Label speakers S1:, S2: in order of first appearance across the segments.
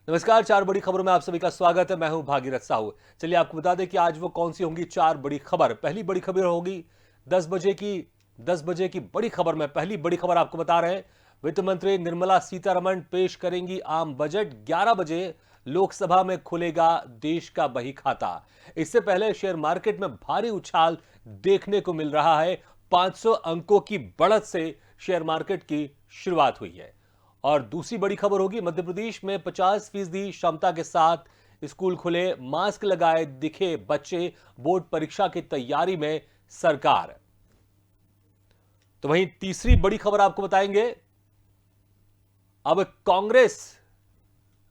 S1: नमस्कार। चार बड़ी खबरों में आप सभी का स्वागत है। मैं हूं भागीरथ साहू। चलिए आपको बता दें कि आज वो कौन सी होंगी चार बड़ी खबर। पहली बड़ी खबर होगी 10 बजे की बड़ी खबर में पहली बड़ी खबर आपको बता रहे हैं, वित्त मंत्री निर्मला सीतारमण पेश करेंगी आम बजट। 11 बजे लोकसभा में खुलेगा देश का बही खाता। इससे पहले शेयर मार्केट में भारी उछाल देखने को मिल रहा है। 500 अंकों की बढ़त से शेयर मार्केट की शुरुआत हुई है। और दूसरी बड़ी खबर होगी, मध्य प्रदेश में 50% क्षमता के साथ स्कूल खुले, मास्क लगाए दिखे बच्चे, बोर्ड परीक्षा की तैयारी में सरकार। तो वहीं तीसरी बड़ी खबर आपको बताएंगे, अब कांग्रेस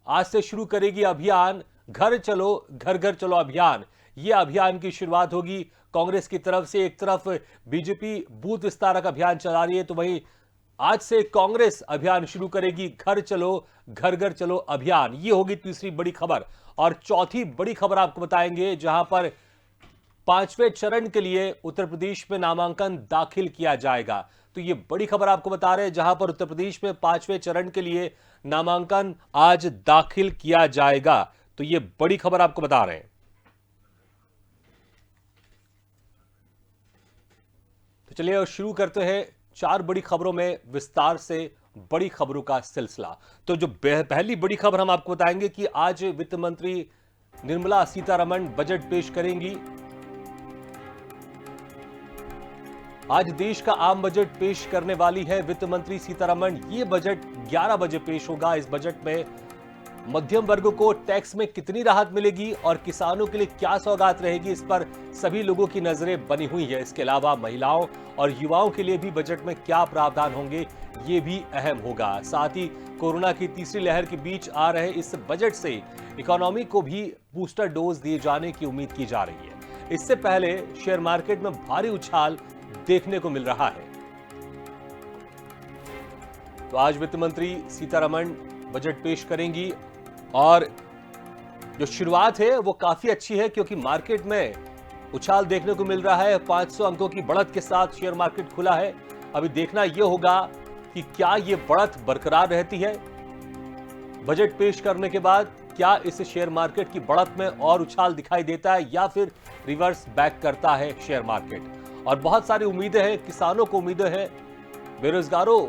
S1: आज से शुरू करेगी अभियान घर चलो घर घर चलो अभियान। यह अभियान की शुरुआत होगी कांग्रेस की तरफ से। एक तरफ बीजेपी बूथ विस्तारक अभियान चला रही है, तो वहीं आज से कांग्रेस अभियान शुरू करेगी घर घर चलो अभियान। ये होगी तीसरी बड़ी खबर। और चौथी बड़ी खबर आपको बताएंगे, जहां पर 5वें चरण के लिए उत्तर प्रदेश में नामांकन दाखिल किया जाएगा। तो ये बड़ी खबर आपको बता रहे हैं, जहां पर उत्तर प्रदेश में 5वें चरण के लिए नामांकन आज दाखिल किया जाएगा। तो ये बड़ी खबर आपको बता रहे हैं। तो चलिए और शुरू करते हैं चार बड़ी खबरों में विस्तार से बड़ी खबरों का सिलसिला। तो जो पहली बड़ी खबर हम आपको बताएंगे कि आज वित्त मंत्री निर्मला सीतारमण बजट पेश करेंगी। आज देश का आम बजट पेश करने वाली है वित्त मंत्री सीतारमण। यह बजट 11 बजे पेश होगा। इस बजट में मध्यम वर्ग को टैक्स में कितनी राहत मिलेगी और किसानों के लिए क्या सौगात रहेगी, इस पर सभी लोगों की नजरें बनी हुई है। इसके अलावा महिलाओं और युवाओं के लिए भी बजट में क्या प्रावधान होंगे, ये भी अहम होगा। साथ ही कोरोना की तीसरी लहर के बीच आ रहे इस बजट से इकोनॉमी को भी बूस्टर डोज दिए जाने की उम्मीद की जा रही है। इससे पहले शेयर मार्केट में भारी उछाल देखने को मिल रहा है। तो आज वित्त मंत्री सीतारमण बजट पेश करेंगी और जो शुरुआत है वो काफी अच्छी है, क्योंकि मार्केट में उछाल देखने को मिल रहा है। 500 अंकों की बढ़त के साथ शेयर मार्केट खुला है। अभी देखना यह होगा कि क्या यह बढ़त बरकरार रहती है बजट पेश करने के बाद। क्या इस शेयर मार्केट की बढ़त में और उछाल दिखाई देता है या फिर रिवर्स बैक करता है शेयर मार्केट। और बहुत सारी उम्मीदें हैं, किसानों को उम्मीदें हैं, बेरोजगारों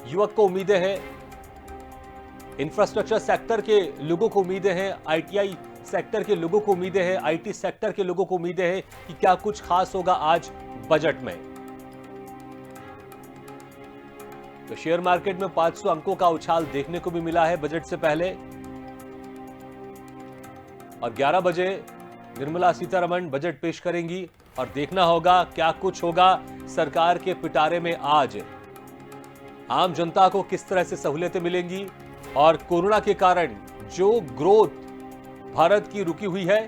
S1: युवक को उम्मीदें हैं, इंफ्रास्ट्रक्चर सेक्टर के लोगों को उम्मीदें हैं, आईटीआई सेक्टर के लोगों को उम्मीदें हैं, आईटी सेक्टर के लोगों को उम्मीदें हैं कि क्या कुछ खास होगा आज बजट में। तो शेयर मार्केट में 500 अंकों का उछाल देखने को भी मिला है बजट से पहले। और 11 बजे निर्मला सीतारमण बजट पेश करेंगी और देखना होगा क्या कुछ होगा सरकार के पिटारे में। आज आम जनता को किस तरह से सहूलियतें मिलेंगी और कोरोना के कारण जो ग्रोथ भारत की रुकी हुई है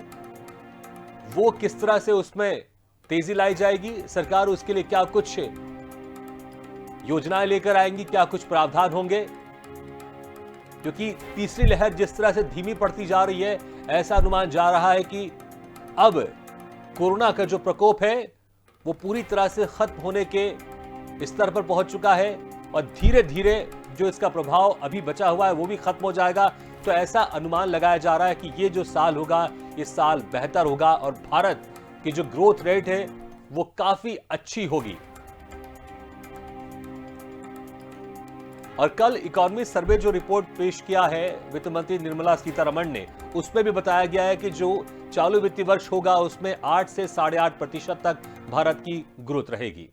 S1: वो किस तरह से उसमें तेजी लाई जाएगी। सरकार उसके लिए क्या कुछ योजनाएं लेकर आएंगी, क्या कुछ प्रावधान होंगे, क्योंकि तीसरी लहर जिस तरह से धीमी पड़ती जा रही है, ऐसा अनुमान जा रहा है कि अब कोरोना का जो प्रकोप है वो पूरी तरह से खत्म होने के स्तर पर पहुंच चुका है और धीरे धीरे जो इसका प्रभाव अभी बचा हुआ है वो भी खत्म हो जाएगा। तो ऐसा अनुमान लगाया जा रहा है कि ये जो साल होगा ये साल बेहतर होगा और भारत की जो ग्रोथ रेट है वो काफी अच्छी होगी। और कल इकोनॉमी सर्वे जो रिपोर्ट पेश किया है वित्त मंत्री निर्मला सीतारमण ने, उसमें भी बताया गया है कि जो चालू वित्तीय वर्ष होगा उसमें 8 से 8.5% तक भारत की ग्रोथ रहेगी।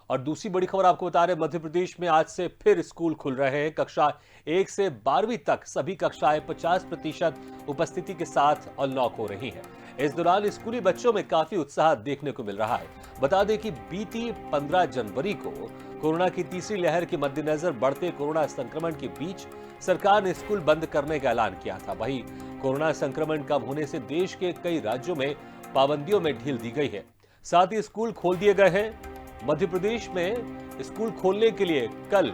S1: और दूसरी बड़ी खबर आपको बता रहे हैं, मध्य प्रदेश में आज से फिर स्कूल खुल रहे हैं। कक्षा 1 से 12वीं तक सभी कक्षाएं 50% उपस्थिति के साथ अनलॉक हो रही हैं। इस दौरान स्कूली बच्चों में काफी उत्साह देखने को मिल रहा है। बता दें कि बीती 15 जनवरी को कोरोना की तीसरी लहर के मद्देनजर बढ़ते कोरोना संक्रमण के बीच सरकार ने स्कूल बंद करने का ऐलान किया था। वहीं कोरोना संक्रमण कम होने से देश के कई राज्यों में पाबंदियों में ढील दी गई है। साथ ही स्कूल खोल दिए गए हैं। मध्य प्रदेश में स्कूल खोलने के लिए कल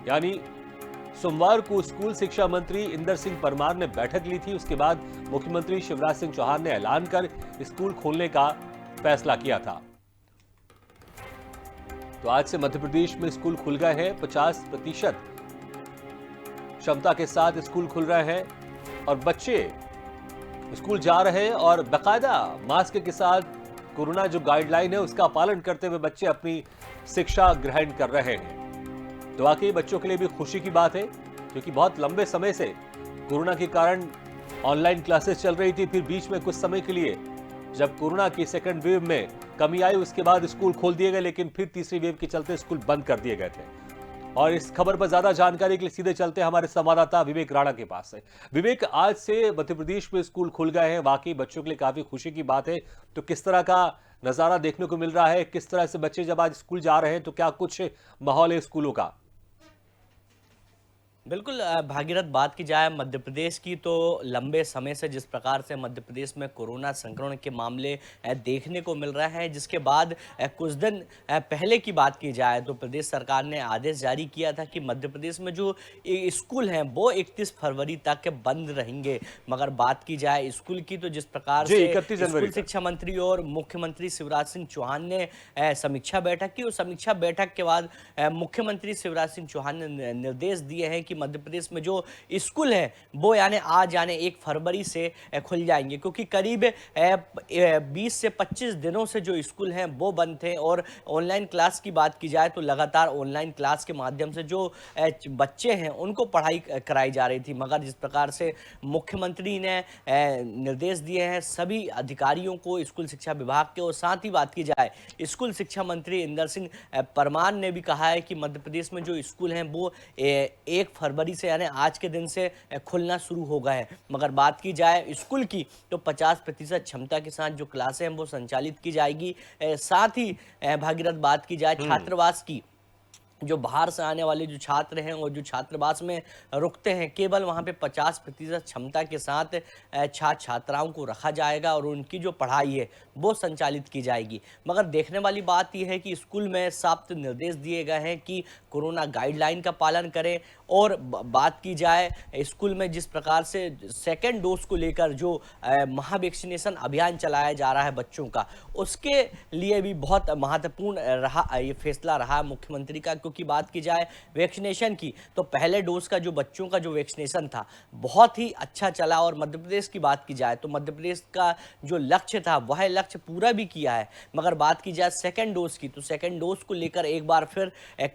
S1: यानी सोमवार को स्कूल शिक्षा मंत्री इंदर सिंह परमार ने बैठक ली थी। उसके बाद मुख्यमंत्री शिवराज सिंह चौहान ने ऐलान कर स्कूल खोलने का फैसला किया था। तो आज से मध्य प्रदेश में स्कूल खुल गए हैं। 50% क्षमता के साथ स्कूल खुल रहे हैं और बच्चे स्कूल जा रहे हैं और बाकायदा मास्क के साथ कोरोना जो गाइडलाइन है उसका पालन करते हुए बच्चे अपनी शिक्षा ग्रहण कर रहे हैं। तो वाकई बच्चों के लिए भी खुशी की बात है, क्योंकि बहुत लंबे समय से कोरोना के कारण ऑनलाइन क्लासेस चल रही थी। फिर बीच में कुछ समय के लिए जब कोरोना की सेकंड वेव में कमी आई, उसके बाद स्कूल खोल दिए गए, लेकिन फिर तीसरी वेव के चलते स्कूल बंद कर दिए गए थे। और इस खबर पर ज्यादा जानकारी के लिए सीधे चलते हैं हमारे संवाददाता विवेक राणा के पास से। विवेक, आज से मध्य प्रदेश में स्कूल खुल गए हैं, वाकई बच्चों के लिए काफी खुशी की बात है। तो किस तरह का नजारा देखने को मिल रहा है, किस तरह से बच्चे जब आज स्कूल जा रहे हैं तो क्या कुछ माहौल है स्कूलों का?
S2: बिल्कुल भागीरथ, बात की जाए मध्य प्रदेश की तो लंबे समय से जिस प्रकार से मध्य प्रदेश में कोरोना संक्रमण के मामले देखने को मिल रहे हैं, जिसके बाद कुछ दिन पहले की बात की जाए तो प्रदेश सरकार ने आदेश जारी किया था कि मध्य प्रदेश में जो स्कूल हैं वो 31 फरवरी तक बंद रहेंगे। मगर बात की जाए स्कूल की तो जिस प्रकार से
S1: 31 जनवरी
S2: स्कूल शिक्षा मंत्री और मुख्यमंत्री शिवराज सिंह चौहान ने समीक्षा बैठक की, और समीक्षा बैठक के बाद मुख्यमंत्री शिवराज सिंह चौहान ने निर्देश दिए हैं कि मध्य प्रदेश में जो स्कूल है वो यानी 1 फरवरी से खुल जाएंगे, क्योंकि करीब 20 से 25 दिनों से जो स्कूल हैं वो बंद थे। और ऑनलाइन क्लास की बात की जाए तो लगातार ऑनलाइन क्लास के माध्यम से जो बच्चे हैं उनको पढ़ाई कराई जा रही थी। मगर जिस प्रकार से मुख्यमंत्री ने निर्देश दिए हैं सभी अधिकारियों को, स्कूल शिक्षा विभाग के, और साथ ही बात की जाए स्कूल शिक्षा मंत्री इंदर सिंह परमार ने भी कहा है कि मध्य प्रदेश में जो स्कूल हैं वो 1 फरवरी से यानी आज के दिन से खुलना शुरू हो गए हैं। मगर बात की जाए स्कूल की तो 50% क्षमता के साथ जो क्लासें हैं वो संचालित की जाएगी। साथ ही भागीरथ, बात की जाए छात्रावास की, जो बाहर से आने वाले जो छात्र हैं और जो छात्रावास में रुकते हैं, केवल वहाँ पे 50% क्षमता के साथ छात्र छात्राओं को रखा जाएगा और उनकी जो पढ़ाई है वो संचालित की जाएगी। मगर देखने वाली बात यह है कि स्कूल में साफ निर्देश दिए गए हैं कि कोरोना गाइडलाइन का पालन करें। और बात की जाए स्कूल में जिस प्रकार से सेकेंड डोज को लेकर जो महावैक्सीनेशन अभियान चलाया जा रहा है बच्चों का, उसके लिए भी बहुत महत्वपूर्ण रहा ये फैसला रहा मुख्यमंत्री का। क्योंकि बात की जाए वैक्सीनेशन की तो पहले डोज का जो बच्चों का जो वैक्सीनेशन था बहुत ही अच्छा चला। और मध्य प्रदेश की बात की जाए तो मध्य प्रदेश का जो लक्ष्य था वह लक्ष्य पूरा भी किया है। मगर बात की जाए सेकेंड डोज की तो सेकेंड डोज को लेकर एक बार फिर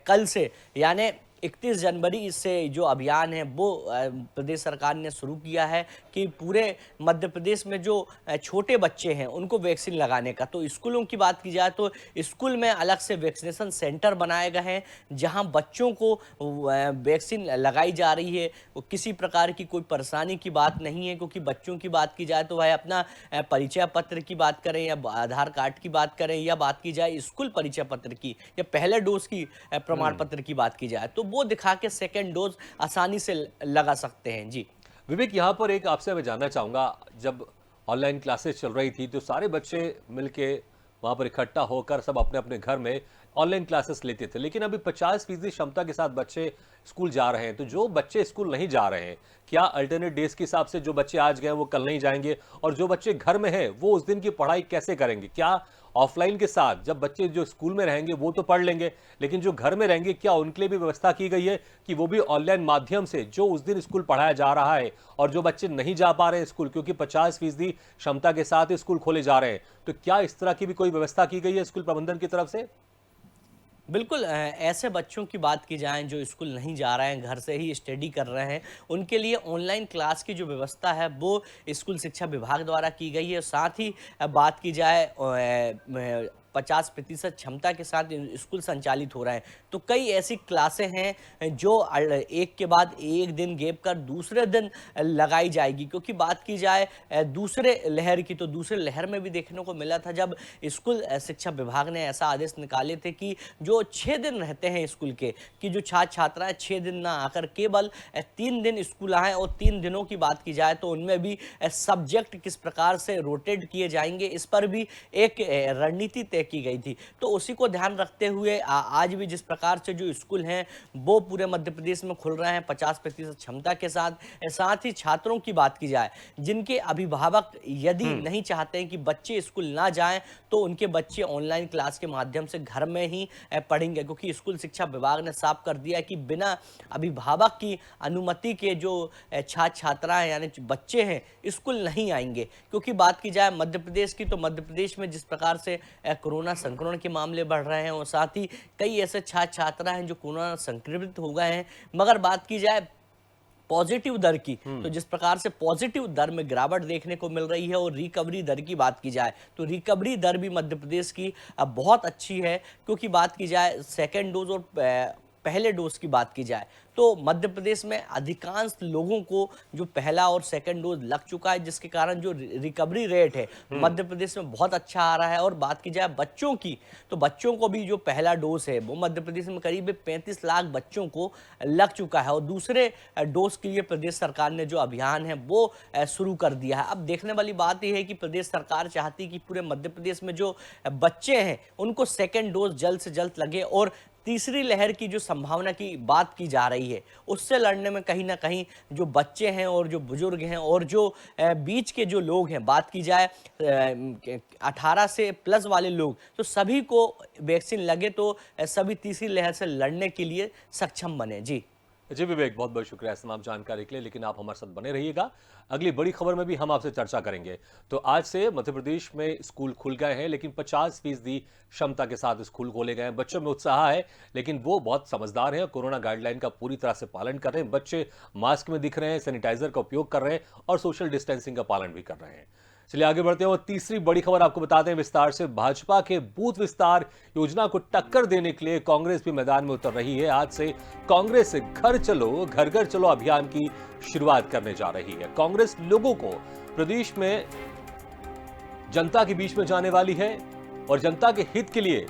S2: कल से यानी 31 जनवरी से जो अभियान है वो प्रदेश सरकार ने शुरू किया है कि पूरे मध्य प्रदेश में जो छोटे बच्चे हैं उनको वैक्सीन लगाने का। तो स्कूलों की बात की जाए तो स्कूल में अलग से वैक्सीनेशन सेंटर बनाए गए हैं जहां बच्चों को वैक्सीन लगाई जा रही है। किसी प्रकार की कोई परेशानी की बात नहीं है, क्योंकि बच्चों की बात की जाए तो वह अपना परिचय पत्र की बात करें या आधार कार्ड की बात करें या बात की जाए स्कूल परिचय पत्र की या पहले डोज की प्रमाण पत्र की बात की जाए तो वो दिखा के सेकेंड डोज आसानी से लगा सकते हैं। जी
S1: विवेक, यहाँ पर एक आपसे मैं जानना चाहूंगा, जब ऑनलाइन क्लासेस चल रही थी तो सारे बच्चे मिलके वहां पर इकट्ठा होकर सब अपने अपने घर में ऑनलाइन क्लासेस लेते थे, लेकिन अभी 50% क्षमता के साथ बच्चे स्कूल जा रहे हैं। तो जो बच्चे स्कूल नहीं जा रहे हैं, क्या अल्टरनेट डेज के हिसाब से जो बच्चे आज गए वो कल नहीं जाएंगे, और जो बच्चे घर में हैं वो उस दिन की पढ़ाई कैसे करेंगे? क्या ऑफलाइन के साथ जब बच्चे जो स्कूल में रहेंगे वो तो पढ़ लेंगे, लेकिन जो घर में रहेंगे क्या उनके लिए भी व्यवस्था की गई है कि वो भी ऑनलाइन माध्यम से जो उस दिन स्कूल पढ़ाया जा रहा है, और जो बच्चे नहीं जा पा रहे हैं स्कूल क्योंकि 50% क्षमता के साथ स्कूल खोले जा रहे हैं, तो क्या इस तरह की भी कोई व्यवस्था की गई है स्कूल प्रबंधन की तरफ से?
S2: बिल्कुल, ऐसे बच्चों की बात की जाए जो स्कूल नहीं जा रहे हैं, घर से ही स्टडी कर रहे हैं, उनके लिए ऑनलाइन क्लास की जो व्यवस्था है वो स्कूल शिक्षा विभाग द्वारा की गई है। साथ ही बात की जाए 50% क्षमता के साथ स्कूल संचालित हो रहे हैं। तो कई ऐसी क्लासें हैं जो एक के बाद एक दिन गैप कर दूसरे दिन लगाई जाएगी। क्योंकि बात की जाए दूसरे लहर की तो दूसरे लहर में भी देखने को मिला था जब स्कूल शिक्षा विभाग ने ऐसा आदेश निकाले थे कि जो 6 दिन रहते हैं स्कूल के, कि जो छात्र छात्राएं 6 दिन ना आकर केवल 3 दिन स्कूल आए, और 3 दिनों की बात की जाए तो उनमें भी सब्जेक्ट किस प्रकार से रोटेट किए जाएंगे, इस पर भी एक रणनीति तय की गई थी। तो उसी को ध्यान रखते हुए आज भी जिस प्रकार से जो स्कूल हैं वो पूरे मध्य प्रदेश में खुल रहे हैं 50% क्षमता के साथ ही छात्रों की बात की जाए, जिनके अभिभावक यदि नहीं चाहते हैं कि बच्चे स्कूल ना जाएं तो उनके बच्चे ऑनलाइन क्लास के माध्यम से घर में ही पढ़ेंगे, क्योंकि स्कूल शिक्षा विभाग ने साफ कर दिया है कि बिना अभिभावक की अनुमति के जो छात्र छात्राएं यानी बच्चे हैं स्कूल नहीं आएंगे। क्योंकि बात की जाए मध्य प्रदेश की, तो मध्य प्रदेश में जिस प्रकार से कोरोना संक्रमण के मामले बढ़ रहे हैं और साथ ही कई ऐसे छात्र छात्रा हैं जो कोरोना संक्रमित हो गए हैं, मगर बात की जाए पॉजिटिव दर की, तो जिस प्रकार से पॉजिटिव दर में गिरावट देखने को मिल रही है और रिकवरी दर की बात की जाए तो रिकवरी दर भी मध्य प्रदेश की अब बहुत अच्छी है। क्योंकि बात की जाए सेकेंड डोज और पहले डोज की बात की जाए तो मध्य प्रदेश में अधिकांश लोगों को जो पहला और सेकंड डोज लग चुका है, जिसके कारण जो रिकवरी रेट है मध्य प्रदेश में बहुत अच्छा आ रहा है। और बात की जाए बच्चों की, तो बच्चों को भी जो पहला डोज है वो मध्य प्रदेश में करीब 35 लाख बच्चों को लग चुका है और दूसरे डोज के लिए प्रदेश सरकार ने जो अभियान है वो शुरू कर दिया है। अब देखने वाली बात यह है कि प्रदेश सरकार चाहती है कि पूरे मध्य प्रदेश में जो बच्चे हैं उनको सेकेंड डोज जल्द से जल्द लगे और तीसरी लहर की जो संभावना की बात की जा रही है उससे लड़ने में कहीं ना कहीं जो बच्चे हैं और जो बुजुर्ग हैं और जो बीच के जो लोग हैं, बात की जाए 18 से प्लस वाले लोग, तो सभी को वैक्सीन लगे तो सभी तीसरी लहर से लड़ने के लिए सक्षम बने।
S1: जी विवेक, बहुत बहुत शुक्रिया इस तमाम जानकारी के लिए, लेकिन आप हमारे साथ बने रहिएगा। अगली बड़ी खबर में भी हम आपसे चर्चा करेंगे। तो आज से मध्य प्रदेश में स्कूल खुल गए हैं, लेकिन 50% क्षमता के साथ स्कूल खोले गए हैं। बच्चों में उत्साह है, लेकिन वो बहुत समझदार हैं, कोरोना गाइडलाइन का पूरी तरह से पालन कर रहे हैं। बच्चे मास्क में दिख रहे हैं, सैनिटाइजर का उपयोग कर रहे हैं और सोशल डिस्टेंसिंग का पालन भी कर रहे हैं। चलिए आगे बढ़ते हैं और तीसरी बड़ी खबर आपको बताते हैं विस्तार से। भाजपा के बूथ विस्तार योजना को टक्कर देने के लिए कांग्रेस भी मैदान में उतर रही है। आज से कांग्रेस घर घर चलो अभियान की शुरुआत करने जा रही है। कांग्रेस लोगों को प्रदेश में जनता के बीच में जाने वाली है और जनता के हित के लिए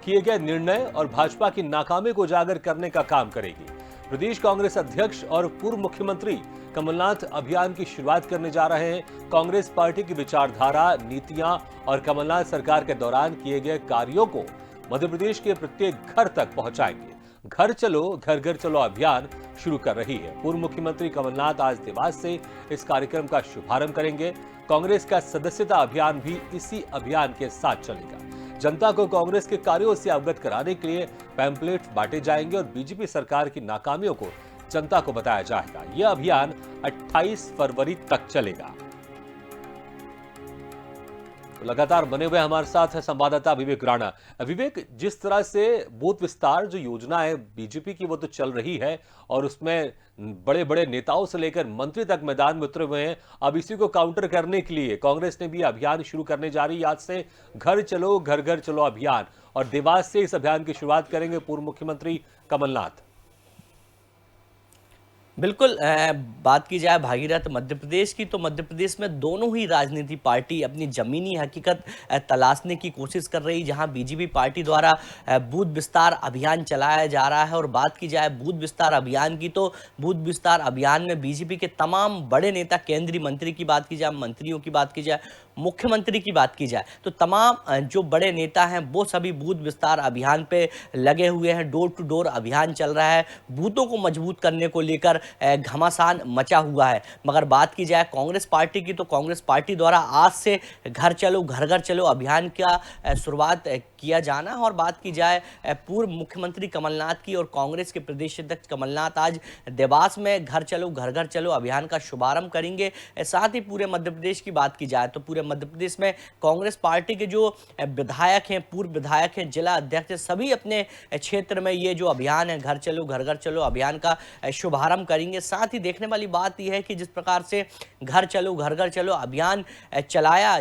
S1: किए गए निर्णय और भाजपा की नाकामी को उजागर करने का काम करेगी। प्रदेश कांग्रेस अध्यक्ष और पूर्व मुख्यमंत्री कमलनाथ अभियान की शुरुआत करने जा रहे हैं। कांग्रेस पार्टी की विचारधारा, नीतियां और कमलनाथ सरकार के दौरान किए गए कार्यों को मध्य प्रदेश के प्रत्येक घर तक पहुंचाएंगे। घर चलो अभियान शुरू कर रही है। पूर्व मुख्यमंत्री कमलनाथ आज देवास से इस कार्यक्रम का शुभारंभ करेंगे। कांग्रेस का सदस्यता अभियान भी इसी अभियान के साथ चलेगा। जनता को कांग्रेस के कार्यों से अवगत कराने के लिए पैम्पलेट बांटे जाएंगे और बीजेपी सरकार की नाकामियों को जनता को बताया जाएगा। यह अभियान 28 फरवरी तक चलेगा। तो लगातार बने हुए हमारे साथ है संवाददाता विवेक राणा। विवेक, जिस तरह से बूथ विस्तार जो योजना है बीजेपी की वो तो चल रही है और उसमें बड़े बड़े नेताओं से लेकर मंत्री तक मैदान में उतरे हुए हैं। अब इसी को काउंटर करने के लिए कांग्रेस ने भी अभियान शुरू करने जा रही है। आज से घर चलो अभियान, और देवास से इस अभियान की शुरुआत करेंगे पूर्व मुख्यमंत्री कमलनाथ।
S2: बिल्कुल, बात की जाए भागीरथ मध्य प्रदेश की, तो मध्य प्रदेश में दोनों ही राजनीति पार्टी अपनी जमीनी हकीकत तलाशने की कोशिश कर रही, जहां बीजेपी पार्टी द्वारा बूथ विस्तार अभियान चलाया जा रहा है। और बात की जाए बूथ विस्तार अभियान की, तो बूथ विस्तार अभियान में बीजेपी के तमाम बड़े नेता, केंद्रीय मंत्री की बात की जाए, मंत्रियों की बात की जाए, मुख्यमंत्री की बात की जाए, तो तमाम जो बड़े नेता हैं वो सभी बूथ विस्तार अभियान पे लगे हुए हैं। डोर टू डोर अभियान चल रहा है। बूथों को मजबूत करने को लेकर घमासान मचा हुआ है। मगर बात की जाए कांग्रेस पार्टी की, तो कांग्रेस पार्टी द्वारा आज से घर चलो अभियान का शुरुआत किया जाना है। और बात की जाए पूर्व मुख्यमंत्री कमलनाथ की और कांग्रेस के प्रदेश अध्यक्ष कमलनाथ आज देवास में घर चलो अभियान का शुभारंभ करेंगे। साथ ही पूरे मध्य प्रदेश की बात की जाए तो पूरे मध्य प्रदेश में कांग्रेस पार्टी के जो विधायक हैं, पूर्व विधायक हैं, जिला अध्यक्ष हैं, सभी अपने क्षेत्र में ये जो अभियान है घर चलो अभियान का शुभारंभ करेंगे। साथ ही देखने वाली बात यह है कि जिस प्रकार से घर चलो अभियान चलाया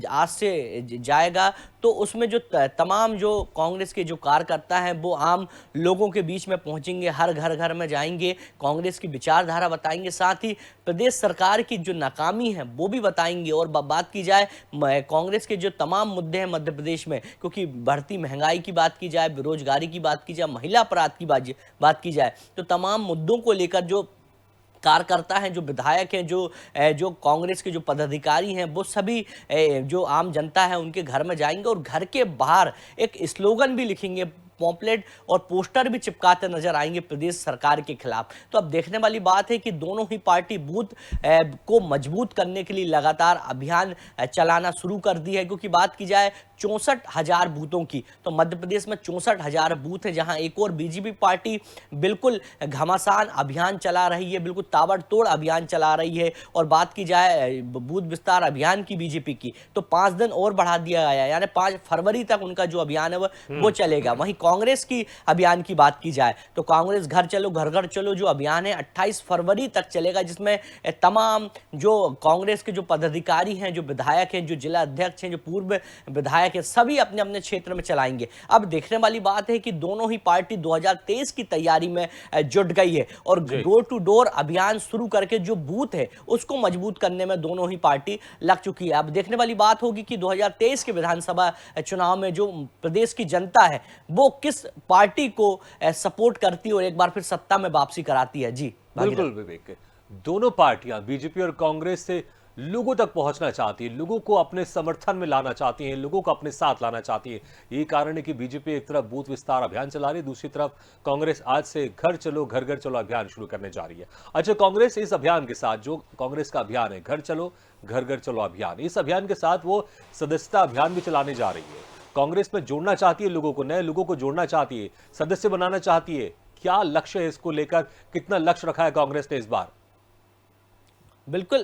S2: आज से जाएगा, तो उसमें जो तमाम जो कांग्रेस के जो कार्यकर्ता हैं वो आम लोगों के बीच में पहुंचेंगे, हर घर में जाएंगे, कांग्रेस की विचारधारा बताएंगे, साथ ही प्रदेश सरकार की जो नाकामी है वो भी बताएंगे। और बात की जाए कांग्रेस के जो तमाम मुद्दे हैं मध्य प्रदेश में, क्योंकि बढ़ती महंगाई की बात की जाए, बेरोजगारी की बात की जाए, महिला अपराध की बात की जाए, तो तमाम मुद्दों को लेकर जो कार्यकर्ता हैं, जो विधायक हैं, जो कांग्रेस के जो पदाधिकारी हैं, वो सभी जो आम जनता है उनके घर में जाएंगे और घर के बाहर एक स्लोगन भी लिखेंगे, पॉम्पलेट और पोस्टर भी चिपकाते नजर आएंगे प्रदेश सरकार के खिलाफ। तो अब देखने वाली बात है कि दोनों ही पार्टी बूथ को मजबूत करने के लिए लगातार अभियान चलाना शुरू कर दी है, क्योंकि बात की जाए 64,000 बूथों की, तो मध्य प्रदेश में 64,000 बूथ है, जहां एक और बीजेपी पार्टी बिल्कुल घमासान अभियान चला रही है, बिल्कुल ताबड़तोड़ अभियान चला रही है। और बात की जाए बूथ विस्तार अभियान की बीजेपी की, तो 5 दिन और बढ़ा दिया गया है, यानी 5 फरवरी तक उनका जो अभियान है वो चलेगा। वहीं कांग्रेस की अभियान की बात की जाए तो कांग्रेस घर चलो घर घर चलो जो अभियान है 28 फरवरी तक चलेगा, जिसमें तमाम जो कांग्रेस के जो पदाधिकारी हैं, जो विधायक हैं, जो जिला अध्यक्ष हैं, जो पूर्व विधायक हैं, सभी अपने अपने क्षेत्र में चलाएंगे। अब देखने वाली बात है कि दोनों ही पार्टी 2023 की तैयारी में जुट गई है और डोर टू डोर अभियान शुरू करके जो बूथ है उसको मजबूत करने में दोनों ही पार्टी लग चुकी है। अब देखने वाली बात होगी कि 2023 के विधानसभा चुनाव में जो प्रदेश की जनता है वो किस पार्टी को सपोर्ट करती है और एक बार फिर सत्ता में वापसी कराती है। जी
S1: बिल्कुल विवेक, दोनों पार्टियां बीजेपी और कांग्रेस से लोगों तक पहुंचना चाहती है, लोगों को अपने समर्थन में लाना चाहती हैं, लोगों को अपने साथ लाना चाहती है। यही कारण है कि बीजेपी एक तरफ बूथ विस्तार अभियान चला रही है, दूसरी तरफ कांग्रेस आज से घर चलो घर घर चलो अभियान शुरू करने जा रही है। अच्छा, कांग्रेस इस अभियान के साथ, जो कांग्रेस का अभियान है घर चलो घर घर चलो अभियान, इस अभियान के साथ वो सदस्यता अभियान भी चलाने जा रही है। कांग्रेस में जोड़ना चाहती है लोगों को, नए लोगों को जोड़ना चाहती है, सदस्य बनाना चाहती है। क्या लक्ष्य है इसको लेकर, कितना लक्ष्य रखा है कांग्रेस ने इस बार?
S2: बिल्कुल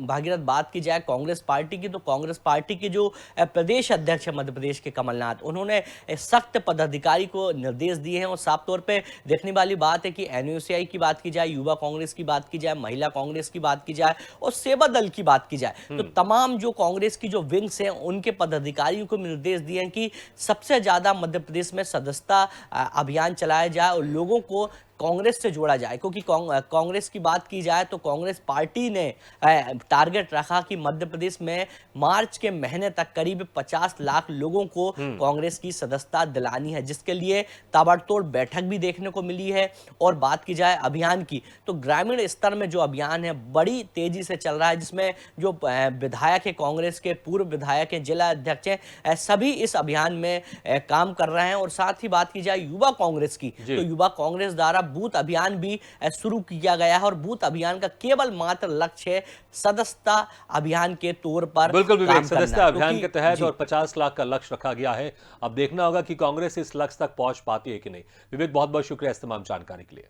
S2: भागीरथ, बात की जाए कांग्रेस पार्टी की तो कांग्रेस पार्टी के जो प्रदेश अध्यक्ष है मध्य प्रदेश के कमलनाथ, उन्होंने सख्त पदाधिकारी को निर्देश दिए हैं और साफ तौर पे देखने वाली बात है कि एनयूसीआई की बात की जाए, युवा कांग्रेस की बात की जाए, महिला कांग्रेस की बात की जाए और सेवा दल की बात की जाए, तो तमाम जो कांग्रेस की जो विंग्स हैं उनके पदाधिकारियों को निर्देश दिए हैं कि सबसे ज्यादा मध्य प्रदेश में सदस्यता अभियान चलाया जाए और लोगों को कांग्रेस से जोड़ा जाए। क्योंकि कांग्रेस की बात की जाए तो कांग्रेस पार्टी ने टारगेट रखा कि मध्य प्रदेश में मार्च के महीने तक करीब 50 लाख लोगों को कांग्रेस की सदस्यता दिलानी है, जिसके लिए ताबड़तोड़ बैठक भी देखने को मिली है। और बात की जाए अभियान की तो ग्रामीण स्तर में जो अभियान है बड़ी तेजी से चल रहा है, जिसमें जो विधायक है कांग्रेस के, पूर्व विधायक है, जिला अध्यक्ष है, सभी इस अभियान में काम कर रहे हैं। और साथ ही बात की जाए युवा कांग्रेस की तो युवा कांग्रेस द्वारा बूथ अभियान भी शुरू किया गया है और बूथ अभियान का केवल मात्र लक्ष्य है सदस्यता अभियान के तौर पर
S1: बिल्कुल विवेक, सदस्यता अभियान के तहत और 50 लाख का लक्ष्य रखा गया है। अब देखना होगा कि कांग्रेस इस लक्ष्य तक पहुंच पाती है कि नहीं। विवेक, बहुत बहुत शुक्रिया इस तमाम जानकारी के लिए।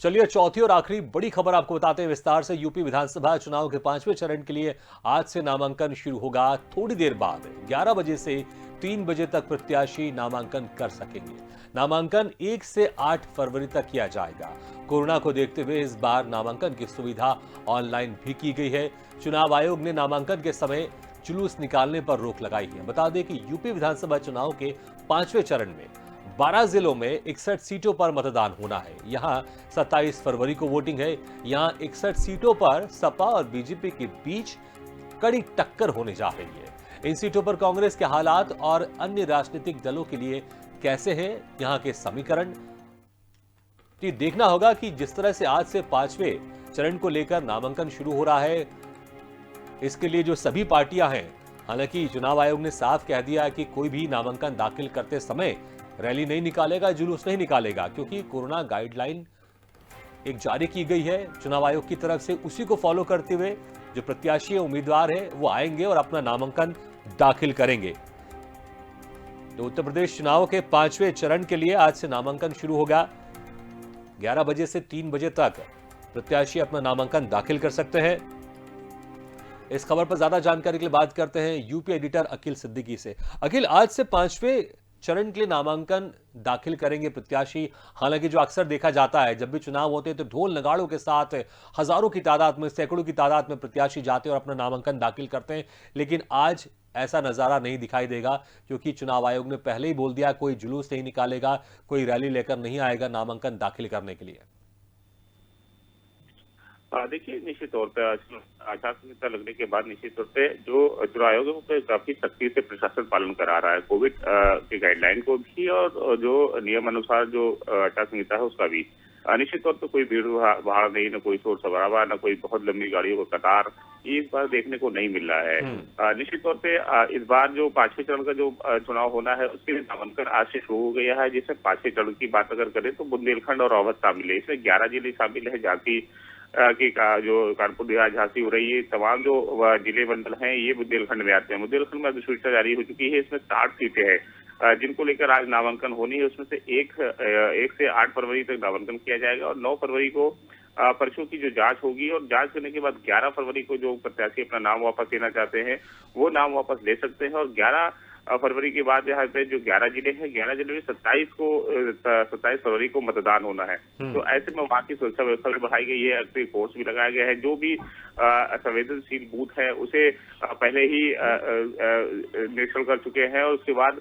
S1: चलिए, चौथी और आखिरी बड़ी खबर आपको बताते हैं विस्तार से। यूपी विधानसभा चुनाव के 5वें चरण के लिए आज से नामांकन शुरू होगा। थोड़ी देर बाद 11 बजे से 3 बजे तक प्रत्याशी नामांकन कर सकेंगे। नामांकन 1 से 8 फरवरी तक किया जाएगा। कोरोना को देखते हुए इस बार नामांकन की सुविधा ऑनलाइन भी की गई है। चुनाव आयोग ने नामांकन के समय जुलूस निकालने पर रोक लगाई है। बता दें कि यूपी विधानसभा चुनाव के 5वें चरण में 12 जिलों में 61 सीटों पर मतदान होना है। यहां 27 फरवरी को वोटिंग है। यहां 61 सीटों पर सपा और बीजेपी के बीच कड़ी टक्कर होने जा रही है। इन सीटों पर कांग्रेस के हालात और अन्य राजनीतिक दलों के लिए कैसे हैं यहां के समीकरण, तो देखना होगा कि जिस तरह से आज से 5वें चरण को लेकर नामांकन शुरू हो रहा है, इसके लिए जो सभी पार्टियां हैं, हालांकि चुनाव आयोग ने साफ कह दिया है कि कोई भी नामांकन दाखिल करते समय रैली नहीं निकालेगा, जुलूस नहीं निकालेगा, क्योंकि कोरोना गाइडलाइन एक जारी की गई है चुनाव आयोग की तरफ से। उसी को फॉलो करते हुए जो प्रत्याशी उम्मीदवार है वो आएंगे और अपना नामांकन दाखिल करेंगे। तो उत्तर प्रदेश चुनाव के 5वें चरण के लिए आज से नामांकन शुरू होगा। 11 बजे से 3 बजे तक प्रत्याशी अपना नामांकन दाखिल कर सकते हैं। इस खबर पर ज्यादा जानकारी के लिए बात करते हैं यूपी एडिटर अखिल सिद्दीकी से। अखिल, आज से 5वें चरण के लिए नामांकन दाखिल करेंगे प्रत्याशी। हालांकि जो अक्सर देखा जाता है, जब भी चुनाव होते हैं तो ढोल नगाड़ों के साथ हजारों की तादाद में, सैकड़ों की तादाद में प्रत्याशी जाते हैं और अपना नामांकन दाखिल करते हैं। लेकिन आज ऐसा नजारा नहीं दिखाई देगा, क्योंकि चुनाव आयोग ने पहले ही बोल दिया कोई जुलूस नहीं निकालेगा, कोई रैली लेकर नहीं आएगा नामांकन दाखिल करने के लिए।
S3: देखिए, निश्चित तौर पर आचार संहिता लगने के बाद निश्चित तौर पे जो चुनाव आयोग है वो काफी सख्ती से प्रशासन पालन करा रहा है, कोविड के गाइडलाइन को भी और जो नियम अनुसार जो आचार संहिता है उसका भी। निश्चित तौर पर कोई भीड़ भाड़ नहीं, न कोई शोर शराबा, न कोई बहुत लंबी गाड़ियों का कतार, ये इस बार देखने को नहीं मिल रहा है। निश्चित तौर पे इस बार जो 5वें चरण का जो चुनाव होना है उसके लिए नामांकन आज से शुरू हो गया है, जिसमें 5वें चरण की बात अगर करें तो बुंदेलखंड और अवध शामिल है। इसमें 11 जिले शामिल है। झांसी की जो कानपुर देहात, झांसी हो रही है, तमाम जो जिले मंडल हैं ये बुंदेलखंड में आते हैं। बुंदेलखंड में अधिसूचना जारी हो चुकी है। इसमें 60 सीटें हैं जिनको लेकर आज नामांकन होनी है। उसमें से 1 से 8 फरवरी तक नामांकन किया जाएगा और 9 फरवरी को पर्चों की जो जांच होगी और जांच करने के बाद 11 फरवरी को जो प्रत्याशी अपना नाम वापस लेना चाहते हैं वो नाम वापस ले सकते हैं। और 11 फरवरी के बाद यहाँ पे जो 11 जिले हैं, 11 जिले में 27 फरवरी को मतदान होना है। तो ऐसे में वहाँ की सुरक्षा व्यवस्था भी बढ़ाई गई है, अतिरिक्त फोर्स भी लगाया गया है। जो भी संवेदनशील बूथ है उसे पहले ही निरीक्षण कर चुके हैं और उसके बाद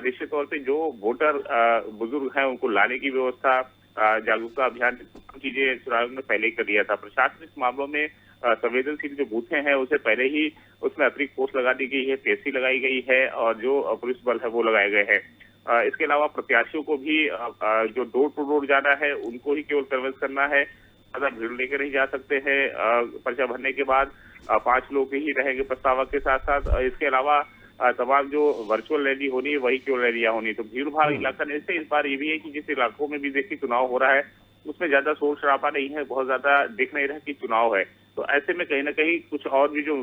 S3: निश्चित तौर पे जो वोटर बुजुर्ग हैं उनको लाने की व्यवस्था, जागरूकता अभियान, चीजें चुनाव आयोग ने पहले ही कर दिया था। प्रशासन इस मामलों में संवेदनशील जो बूथें हैं उसे पहले ही उसमें अतिरिक्त फोर्स लगा दी गई है, पेशी लगाई गई है और जो पुलिस बल है वो लगाए गए हैं। इसके अलावा प्रत्याशियों को भी जो डोर टू डोर जाना है उनको ही केवल कन्विंस करना है, ज्यादा भीड़ लेकर नहीं जा सकते हैं। पर्चा भरने के बाद 5 लोग ही रहेंगे प्रस्तावक के साथ साथ। इसके अलावा तमाम जो वर्चुअल रैली होनी है वही केवल रैलियां होनी। तो भीड़ भाड़ इलाका नहीं से इस बार ये भी है कि जिस इलाकों में भी देखिए चुनाव हो रहा है उसमें ज्यादा शोर शराबा नहीं है, बहुत ज्यादा दिख नहीं रहा कि चुनाव है। तो ऐसे में कहीं ना कहीं कुछ और भी जो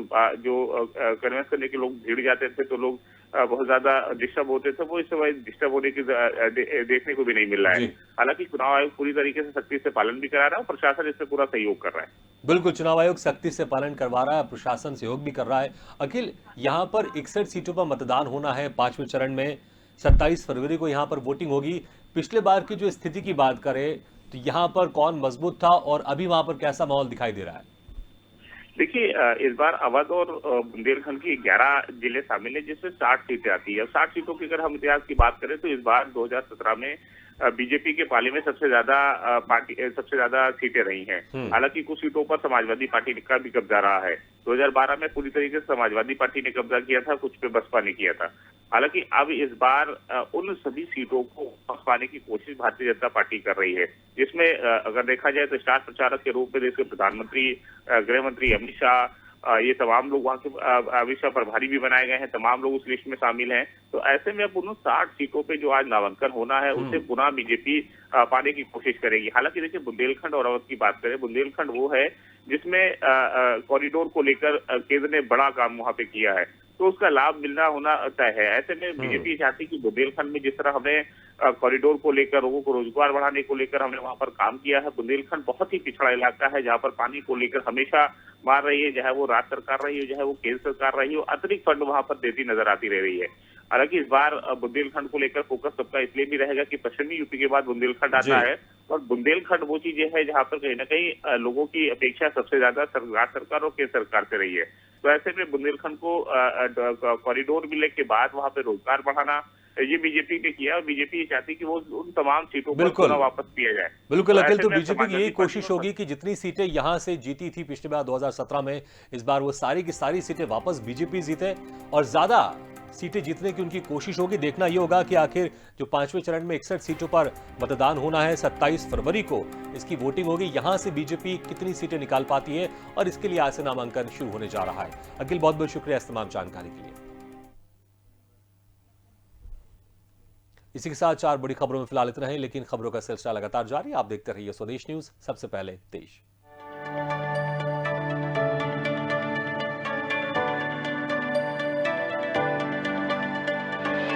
S3: कन्वेंस करने के लोग भीड़ जाते थे तो लोग बहुत ज्यादा डिस्टर्ब होते थे, वो इस समय डिस्टर्ब होने की देखने को भी नहीं मिल रहा है। हालांकि चुनाव आयोग पूरी तरीके से सख्ती से पालन भी करा रहा है और प्रशासन इसमें पूरा सहयोग कर रहा है।
S1: बिल्कुल, चुनाव आयोग सख्ती से पालन करवा रहा है, प्रशासन सहयोग भी कर रहा है। अखिल, यहाँ पर 61 सीटों पर मतदान होना है 5वें चरण में। 27 फरवरी को यहाँ पर वोटिंग होगी। पिछले बार की जो स्थिति की बात करें तो यहाँ पर कौन मजबूत था और अभी वहां पर कैसा माहौल दिखाई दे रहा है?
S3: देखिए, इस बार अवध और बुंदेलखंड की 11 जिले शामिल है जिसमें 60 सीटें आती है। 60 सीटों की अगर हम इतिहास की बात करें तो इस बार 2017 में बीजेपी के पाले में सबसे ज्यादा सीटें रही हैं। हालांकि कुछ सीटों पर समाजवादी पार्टी का भी कब्जा रहा है। 2012 में पूरी तरीके से समाजवादी पार्टी ने कब्जा किया था, कुछ पे बसपा ने किया था। हालांकि अब इस बार उन सभी सीटों को वापस पाने की कोशिश भारतीय जनता पार्टी कर रही है, जिसमें अगर देखा जाए तो स्टार प्रचारक के रूप में देश के प्रधानमंत्री, गृह मंत्री अमित शाह, ये तमाम लोग वहाँ के अमित शाह प्रभारी भी बनाए गए हैं, तमाम लोग उस लिस्ट में शामिल हैं। तो ऐसे में अब उन 60 सीटों पे जो आज नामांकन होना है उसे पुनः बीजेपी पाने की कोशिश करेगी। हालांकि देखिए, बुंदेलखंड और अवध की बात करें, बुंदेलखंड वो है जिसमें कॉरिडोर को लेकर केंद्र ने बड़ा काम वहाँ पे किया है, तो उसका लाभ मिलना होना तय है। ऐसे में बीजेपी चाहती कि बुंदेलखंड में जिस तरह हमने कॉरिडोर को लेकर, लोगों को रोजगार बढ़ाने को लेकर हमने वहां पर काम किया है, बुंदेलखंड बहुत ही पिछड़ा इलाका है जहां पर पानी को लेकर हमेशा मार रही है, चाहे वो राज्य सरकार रही हो, चाहे वो केंद्र सरकार रही हो, अतिरिक्त फंड वहां पर देती नजर आती रह रही है। हालांकि इस बार बुंदेलखंड को लेकर फोकस सबका इसलिए भी रहेगा कि पश्चिमी यूपी के बाद बुंदेलखंड आता है और बुंदेलखंड वो चीजें है जहां पर कहीं ना कहीं लोगों की अपेक्षा सबसे ज्यादा राज्य सरकार और केंद्र सरकार से रही है। तो ऐसे में बुंदेलखंड को कॉरिडोर मिलने के बाद वहां पे रोजगार बढ़ाना, ये बीजेपी ने किया और बीजेपी ये चाहती कि वो उन तमाम सीटों को वापस किया जाए।
S1: बिल्कुल अखिल, तो बीजेपी की यही कोशिश होगी कि जितनी सीटें यहां से जीती थी पिछले बार 2017 में, इस बार वो सारी की सारी सीटें वापस बीजेपी जीते और ज्यादा सीटें जीतने की उनकी कोशिश होगी। देखना यह होगा कि आखिर जो 5वें चरण में 61 सीटों पर मतदान होना है 27 फरवरी को, इसकी वोटिंग होगी, यहां से बीजेपी कितनी सीटें निकाल पाती है और इसके लिए आज से नामांकन शुरू होने जा रहा है। अखिल, बहुत बहुत शुक्रिया इस तमाम जानकारी के लिए। इसी के साथ 4 बड़ी खबरों में फिलहाल इतना ही, लेकिन खबरों का सिलसिला लगातार जारी। आप देखते रहिए स्वदेश न्यूज, सबसे पहले देश।